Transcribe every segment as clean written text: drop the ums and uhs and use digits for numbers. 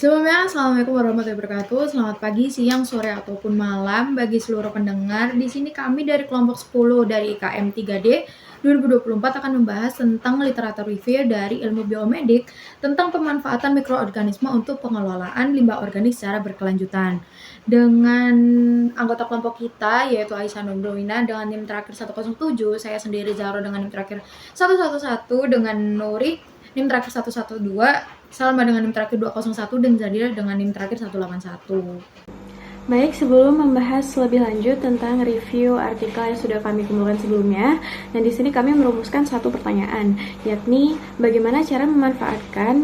Sebelumnya, assalamualaikum warahmatullahi wabarakatuh. Selamat pagi, siang, sore, ataupun malam bagi seluruh pendengar. Di sini kami dari kelompok 10 dari IKM 3D 2024 akan membahas tentang literatur review dari ilmu biomedik tentang pemanfaatan mikroorganisme untuk pengelolaan limbah organik secara berkelanjutan. Dengan anggota kelompok kita, yaitu Aisyah Nurwina dengan NIM terakhir 107, saya sendiri Zahro dengan NIM terakhir 111, dengan Nuri NIM terakhir 112, Salma dengan NIM terakhir 201, dan Zadira dengan NIM terakhir 181. Baik, sebelum membahas lebih lanjut tentang review artikel yang sudah kami kumpulkan sebelumnya, dan di sini kami merumuskan satu pertanyaan, yakni bagaimana cara memanfaatkan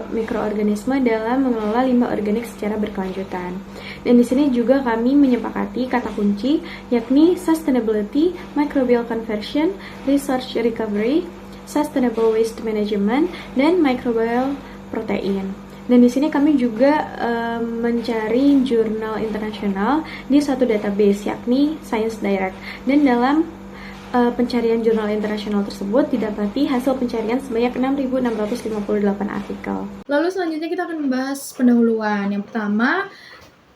mikroorganisme dalam mengelola limbah organik secara berkelanjutan. Dan di sini juga kami menyepakati kata kunci, yakni sustainability, microbial conversion, research recovery, sustainable waste management, dan microbial protein. Dan di sini kami juga mencari jurnal internasional di satu database, yakni Science Direct. Dan dalam pencarian jurnal internasional tersebut didapati hasil pencarian sebanyak 6.658 artikel. Lalu selanjutnya kita akan membahas pendahuluan. Yang pertama,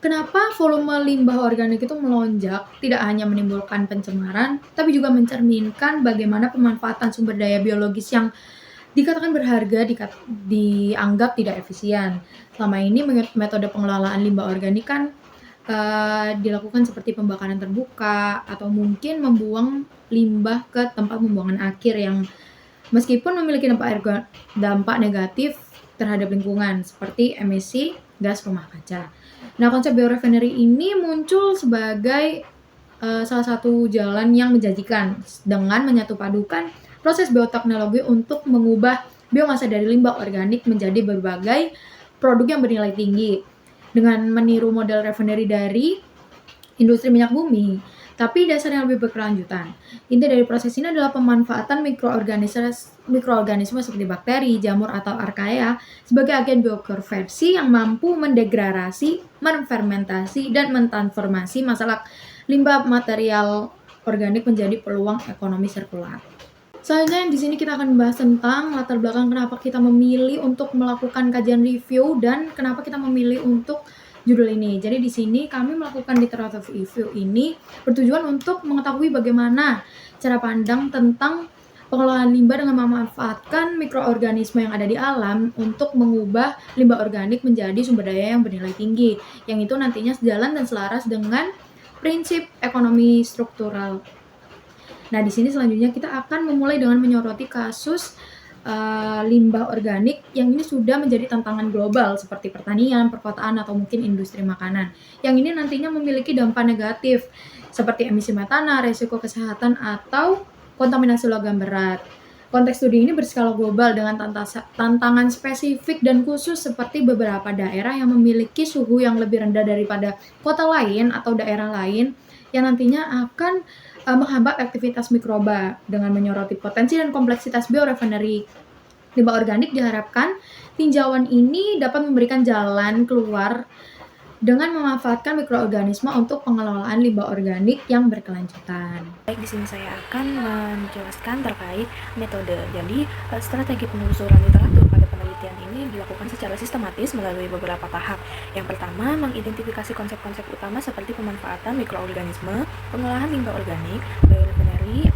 kenapa volume limbah organik itu melonjak, tidak hanya menimbulkan pencemaran, tapi juga mencerminkan bagaimana pemanfaatan sumber daya biologis yang dikatakan berharga dianggap tidak efisien. Selama ini metode pengelolaan limbah organik kan dilakukan seperti pembakaran terbuka atau mungkin membuang limbah ke tempat pembuangan akhir yang meskipun memiliki dampak negatif terhadap lingkungan seperti emisi gas rumah kaca. Nah, konsep biorefinery ini muncul sebagai salah satu jalan yang menjanjikan dengan menyatupadukan proses bioteknologi untuk mengubah biomasa dari limbah organik menjadi berbagai produk yang bernilai tinggi dengan meniru model refinery dari industri minyak bumi, tapi dasarnya lebih berkelanjutan. Inti dari proses ini adalah pemanfaatan mikroorganisme seperti bakteri, jamur, atau archaea sebagai agen biokonversi yang mampu mendegradasi, menfermentasi, dan mentransformasi masalah limbah material organik menjadi peluang ekonomi sirkular. Selanjutnya di sini kita akan membahas tentang latar belakang kenapa kita memilih untuk melakukan kajian review dan kenapa kita memilih untuk judul ini. Jadi di sini kami melakukan literatur review ini bertujuan untuk mengetahui bagaimana cara pandang tentang pengelolaan limbah dengan memanfaatkan mikroorganisme yang ada di alam untuk mengubah limbah organik menjadi sumber daya yang bernilai tinggi, yang itu nantinya sejalan dan selaras dengan prinsip ekonomi struktural. Nah, di sini selanjutnya kita akan memulai dengan menyoroti kasus limbah organik yang ini sudah menjadi tantangan global seperti pertanian, perkotaan, atau mungkin industri makanan. Yang ini nantinya memiliki dampak negatif seperti emisi metana, risiko kesehatan, atau kontaminasi logam berat. Konteks studi ini berskala global dengan tantangan spesifik dan khusus seperti beberapa daerah yang memiliki suhu yang lebih rendah daripada kota lain atau daerah lain yang nantinya akan menghambat aktivitas mikroba. Dengan menyoroti potensi dan kompleksitas biorefinery limbah organik, diharapkan tinjauan ini dapat memberikan jalan keluar dengan memanfaatkan mikroorganisme untuk pengelolaan limbah organik yang berkelanjutan. Baik, di sini saya akan menjelaskan terkait metode. Jadi, strategi penelusuran literatur pada penelitian ini dilakukan secara sistematis melalui beberapa tahap. Yang pertama, mengidentifikasi konsep-konsep utama seperti pemanfaatan mikroorganisme, pengolahan limbah organik, biorefinery,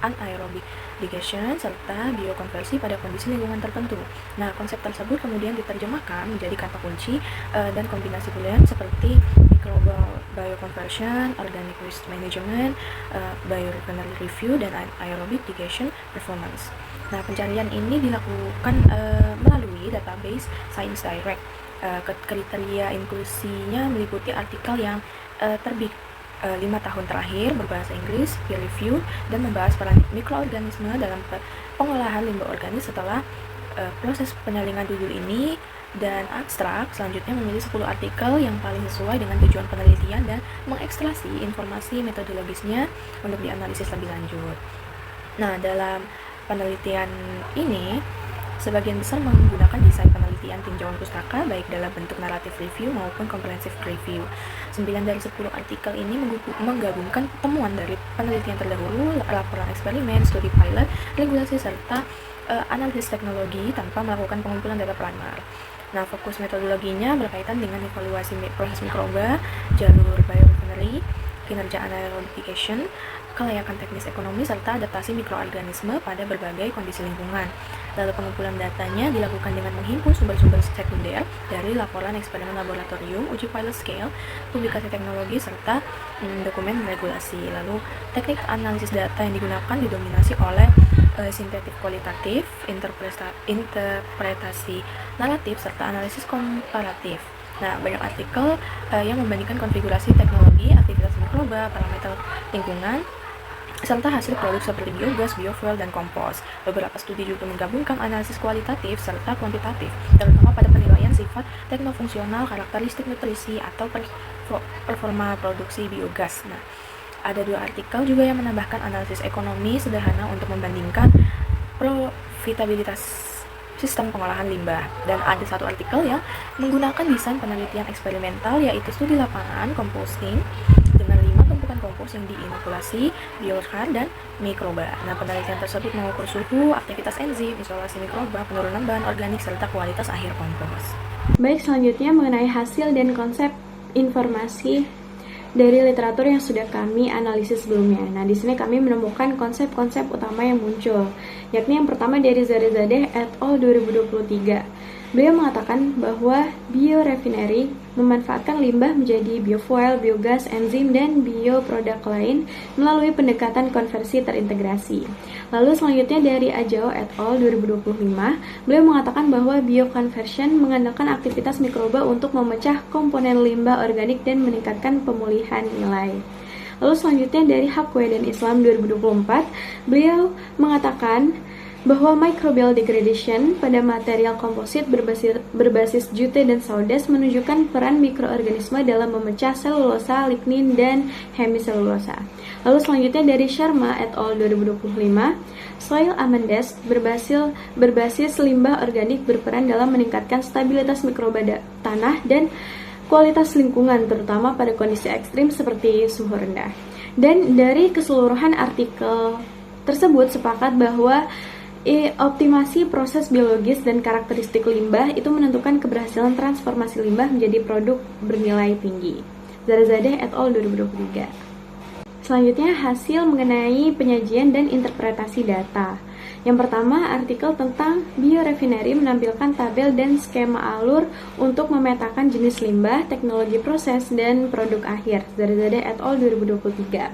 anaerobic digestion, serta biokonversi pada kondisi lingkungan tertentu. Nah, konsep tersebut kemudian diterjemahkan menjadi kata kunci dan kombinasi pilihan seperti microbial bioconversion, organic waste management, biorefinery review, dan aerobic digestion performance. Nah, pencarian ini dilakukan melalui database Science Direct. Kriteria inklusinya meliputi artikel yang terbit 5 tahun terakhir berbahasa Inggris, peer review, dan membahas peran mikroorganisme dalam pengolahan limbah organik setelah proses penyalingan judul ini dan abstrak. Selanjutnya memilih 10 artikel yang paling sesuai dengan tujuan penelitian dan mengekstraksi informasi metodologisnya untuk dianalisis lebih lanjut. Nah, dalam penelitian ini sebagian besar menggunakan desain penelitian tinjauan pustaka baik dalam bentuk naratif review maupun comprehensive review. 9 dari 10 artikel ini menggabungkan temuan dari penelitian terdahulu, laporan eksperimen, studi pilot, regulasi, serta analisis teknologi tanpa melakukan pengumpulan data primer. Nah, fokus metodologinya berkaitan dengan evaluasi proses mikroba, jalur biorefinery, kinerja anaerobification, kelayakan teknis ekonomi, serta adaptasi mikroorganisme pada berbagai kondisi lingkungan. Lalu pengumpulan datanya dilakukan dengan menghimpun sumber-sumber sekunder dari laporan eksperimen laboratorium, uji pilot scale, publikasi teknologi, serta dokumen regulasi. Lalu teknik analisis data yang digunakan didominasi oleh sintetik kualitatif, interpretasi naratif, serta analisis komparatif. Nah, banyak artikel yang membandingkan konfigurasi teknologi, aktivitas mikroba, parameter lingkungan, serta hasil produk seperti biogas, biofuel, dan kompos. Beberapa studi juga menggabungkan analisis kualitatif serta kuantitatif, terutama pada penilaian sifat teknofungsional, karakteristik nutrisi, atau performa produksi biogas. Nah, ada 2 artikel juga yang menambahkan analisis ekonomi sederhana untuk membandingkan profitabilitas sistem pengolahan limbah. Dan ada 1 artikel yang menggunakan desain penelitian eksperimental, yaitu studi lapangan composting dengan 5 tumpukan kompos yang diinokulasi biokar dan mikroba. Nah, penelitian tersebut mengukur suhu, aktivitas enzim, isolasi mikroba, penurunan bahan organik, serta kualitas akhir kompos. Baik, selanjutnya mengenai hasil dan konsep informasi dari literatur yang sudah kami analisis sebelumnya. Nah, di sini kami menemukan konsep-konsep utama yang muncul, yakni yang pertama dari Zarizadeh et al. 2023. Beliau mengatakan bahwa biorefinery memanfaatkan limbah menjadi biofuel, biogas, enzim, dan bioproduk lain melalui pendekatan konversi terintegrasi. Lalu selanjutnya dari Ajao et al. 2025, beliau mengatakan bahwa bioconversion mengandalkan aktivitas mikroba untuk memecah komponen limbah organik dan meningkatkan pemulihan nilai. Lalu selanjutnya dari Hakwe dan Islam 2024, beliau mengatakan bahwa microbial degradation pada material komposit berbasis jute dan sawdust menunjukkan peran mikroorganisme dalam memecah selulosa, lignin, dan hemiselulosa. Lalu selanjutnya dari Sharma et al. 2025, soil amendment berbasis limbah organik berperan dalam meningkatkan stabilitas mikroba tanah dan kualitas lingkungan, terutama pada kondisi ekstrim seperti suhu rendah. Dan dari keseluruhan artikel tersebut sepakat bahwa optimasi proses biologis dan karakteristik limbah itu menentukan keberhasilan transformasi limbah menjadi produk bernilai tinggi. Zarizadeh et al. 2023. Selanjutnya hasil mengenai penyajian dan interpretasi data. Yang pertama, artikel tentang biorefinery menampilkan tabel dan skema alur untuk memetakan jenis limbah, teknologi proses, dan produk akhir. Zarizadeh et al. 2023.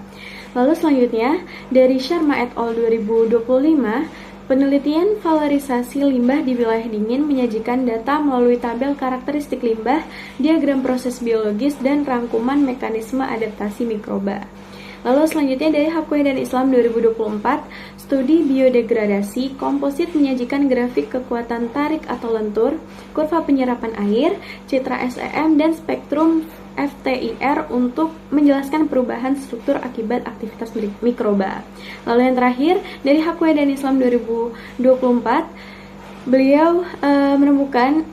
Lalu selanjutnya, dari Sharma et al. 2025, penelitian valorisasi limbah di wilayah dingin menyajikan data melalui tabel karakteristik limbah, diagram proses biologis, dan rangkuman mekanisme adaptasi mikroba. Lalu selanjutnya dari Hakwe dan Islam 2024, studi biodegradasi komposit menyajikan grafik kekuatan tarik atau lentur, kurva penyerapan air, citra SEM, dan spektrum FTIR untuk menjelaskan perubahan struktur akibat aktivitas mikroba. Lalu yang terakhir, dari Hakwe dan Islam 2024, beliau menemukan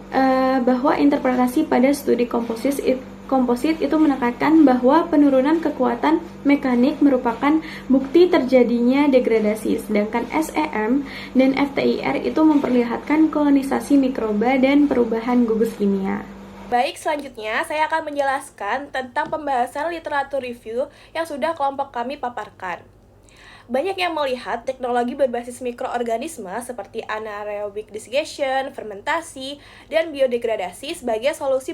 bahwa interpretasi pada studi komposit itu menekankan bahwa penurunan kekuatan mekanik merupakan bukti terjadinya degradasi, sedangkan SEM dan FTIR itu memperlihatkan kolonisasi mikroba dan perubahan gugus kimia. Baik, selanjutnya saya akan menjelaskan tentang pembahasan literatur review yang sudah kelompok kami paparkan. Banyak yang melihat teknologi berbasis mikroorganisme seperti anaerobic digestion, fermentasi, dan biodegradasi sebagai solusi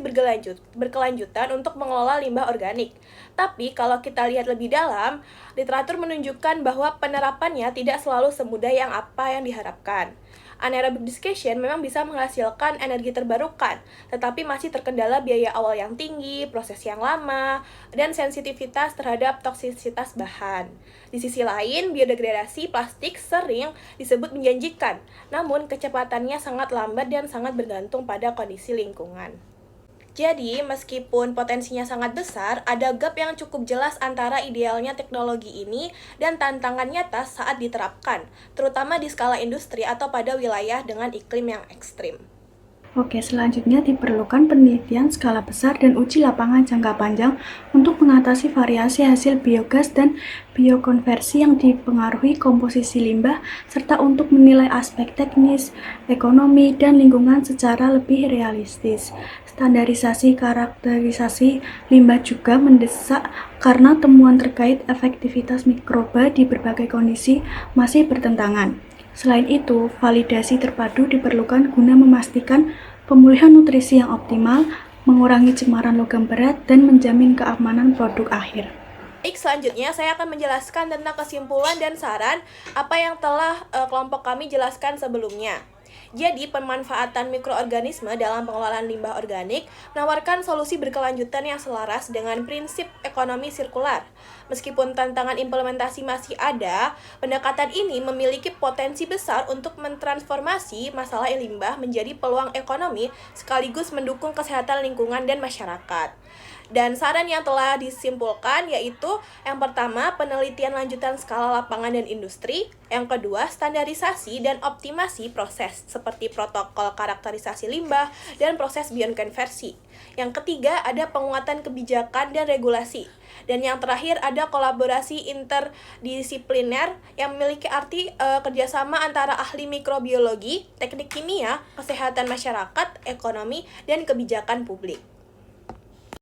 berkelanjutan untuk mengelola limbah organik. Tapi kalau kita lihat lebih dalam, literatur menunjukkan bahwa penerapannya tidak selalu semudah yang diharapkan. Anaerobic digestion memang bisa menghasilkan energi terbarukan, tetapi masih terkendala biaya awal yang tinggi, proses yang lama, dan sensitivitas terhadap toksisitas bahan. Di sisi lain, biodegradasi plastik sering disebut menjanjikan, namun kecepatannya sangat lambat dan sangat bergantung pada kondisi lingkungan. Jadi, meskipun potensinya sangat besar, ada gap yang cukup jelas antara idealnya teknologi ini dan tantangan nyata saat diterapkan, terutama di skala industri atau pada wilayah dengan iklim yang ekstrim. Oke, selanjutnya diperlukan penelitian skala besar dan uji lapangan jangka panjang untuk mengatasi variasi hasil biogas dan biokonversi yang dipengaruhi komposisi limbah, serta untuk menilai aspek teknis, ekonomi, dan lingkungan secara lebih realistis. Standarisasi karakterisasi limbah juga mendesak karena temuan terkait efektivitas mikroba di berbagai kondisi masih bertentangan. Selain itu, validasi terpadu diperlukan guna memastikan pemulihan nutrisi yang optimal, mengurangi cemaran logam berat, dan menjamin keamanan produk akhir. Baik, selanjutnya saya akan menjelaskan tentang kesimpulan dan saran apa yang telah kelompok kami jelaskan sebelumnya. Jadi, pemanfaatan mikroorganisme dalam pengelolaan limbah organik menawarkan solusi berkelanjutan yang selaras dengan prinsip ekonomi sirkular. Meskipun tantangan implementasi masih ada, pendekatan ini memiliki potensi besar untuk mentransformasi masalah limbah menjadi peluang ekonomi sekaligus mendukung kesehatan lingkungan dan masyarakat. Dan saran yang telah disimpulkan yaitu yang pertama, penelitian lanjutan skala lapangan dan industri. Yang kedua, standarisasi dan optimasi proses seperti protokol karakterisasi limbah dan proses biokonversi. Yang ketiga, ada penguatan kebijakan dan regulasi. Dan yang terakhir, ada kolaborasi interdisipliner yang memiliki arti kerjasama antara ahli mikrobiologi, teknik kimia, kesehatan masyarakat, ekonomi, dan kebijakan publik.